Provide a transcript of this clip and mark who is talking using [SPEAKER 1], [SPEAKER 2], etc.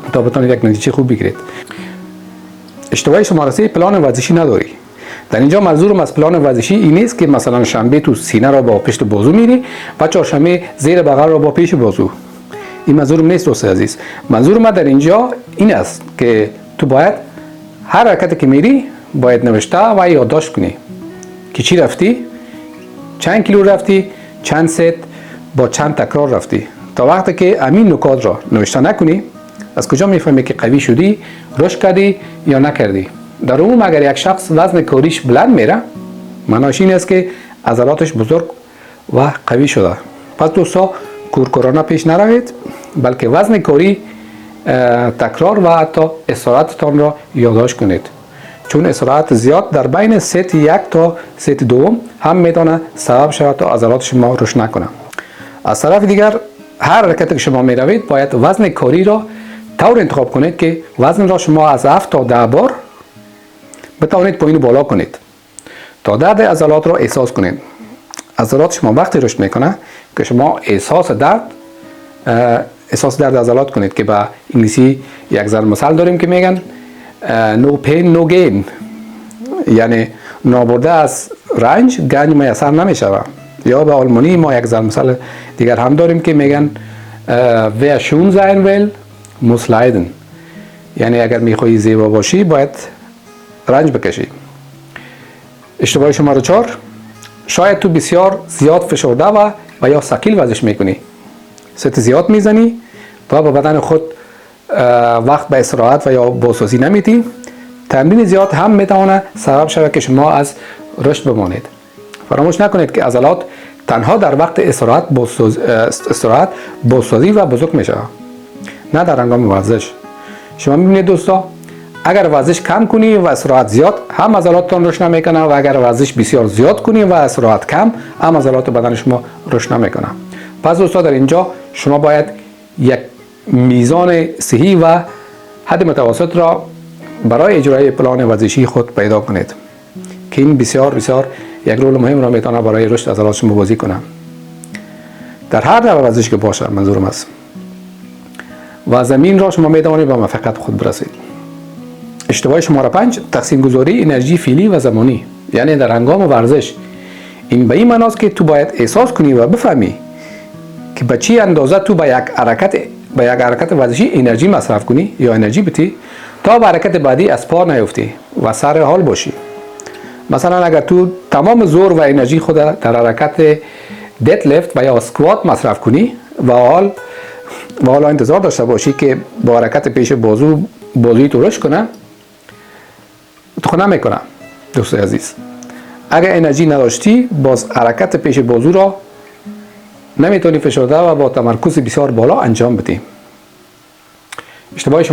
[SPEAKER 1] تا بتونید یک نتیجه خوب بگیرید. اشتباه شماره 3 پلان ورزشی نداری. در اینجا منظورم از پلان ورزشی این نیست که مثلا شنبه تو سینه را با پشت بازو میری و چهارشنبه زیر بغل را با پیش بازو. این منظورم نیست دوست عزیز. منظورم در اینجا این است که تو باید هر حرکتی که میری باید نوشته و یادداشت کنی که چی رفتی، چند کیلو رفتی، چند ست، با چند تکرار رفتی. تا وقتی که امین نکات را نوشته نکنی از کجا میفهمی که قوی شدی، رشد کردی یا نکردی. در عموم اگر یک شخص وزن کاریش بلند میره معناش این است که عضلاتش بزرگ و قوی شده. پس دوستا کورکورانه پیش نروید، بلکه وزن کاری، تکرار و حتی استراحتتان را یادداشت کنید، چون استراحت زیاد در بین ست یک تا ست دوم هم میتونه سبب شود تا عضلات شما رشد نکنه. از طرف دیگر هر حرکتی که شما میروید باید وزن کاری را طور انتخاب کنید که وزن را شما از 7 تا 10 بار بتوانید پایین و بالا کنید تا درد عضلات را احساس کنید. عضلات شما وقتی رشد میکنه که شما احساس درد عضلات کنید که به انگلیسی یک ضرب مثل داریم که میگن no pain no gain، یعنی نابرده از رنج گنج میسر نمیشود. یا به آلمانی ما یک ضرب مثل دیگر هم داریم که میگن wer schön sein will muss leiden، یعنی اگر میخوایی زیبا باشی باید رنج بکشی. اشتباه شماره 4، شاید تو بسیار زیاد فشرده و یا ثقیل ورزش میکنی، ست زیاد میزنی و با بدن خود وقت به استراحت و یا بازسازی نمیدی. تمرین زیاد هم میتونه سبب شود که شما از رشد بمانید. فراموش نکنید که عضلات تنها در وقت استراحت بازسازی و بزرگ میشه، نه در هنگام ورزش. شما میبینید دوستا اگر ورزش کم کنی و استراحت زیاد هم عضلاتتان رشد نمیکنه و اگر ورزش بسیار زیاد کنی و استراحت کم هم عضلات بدن شما رشد نمیکنه. پس دوستا در اینجا شما باید یک میزان صحی و حد متوسط را برای اجرای پلان ورزشی خود پیدا کنید که این بسیار بسیار یک رول مهم را میتونه برای رشد عضلات شما بازی کنه در هر نوع ورزش که باشه. منظورم است و زمین را شما میتوانید به موفقیت خود برسید. اشتباه شماره 5، تقسیم گذاری انرژی فعلی و زمانی. یعنی در هنگام ورزش این به این معناست که تو باید احساس کنی و بفهمی که به چی اندازه تو به یک حرکت ورزشی انرژی مصرف کنی یا انرژی بدی تا به حرکت بعدی از پا نیفتی و سر حال باشی. مثلا اگر تو تمام زور و انرژی خود در حرکت دت لیفت و یا اسکوات مصرف کنی و حالا انتظار داشته باشی که با حرکت پیش بازوی تو رشد کنه، تو نمیکنه دوست عزیز. اگر انرژی نداشتی باز حرکت پیش بازو را نمیتونی فشرده و با تمرکز بسیار بالا انجام بدی. اشتباه شما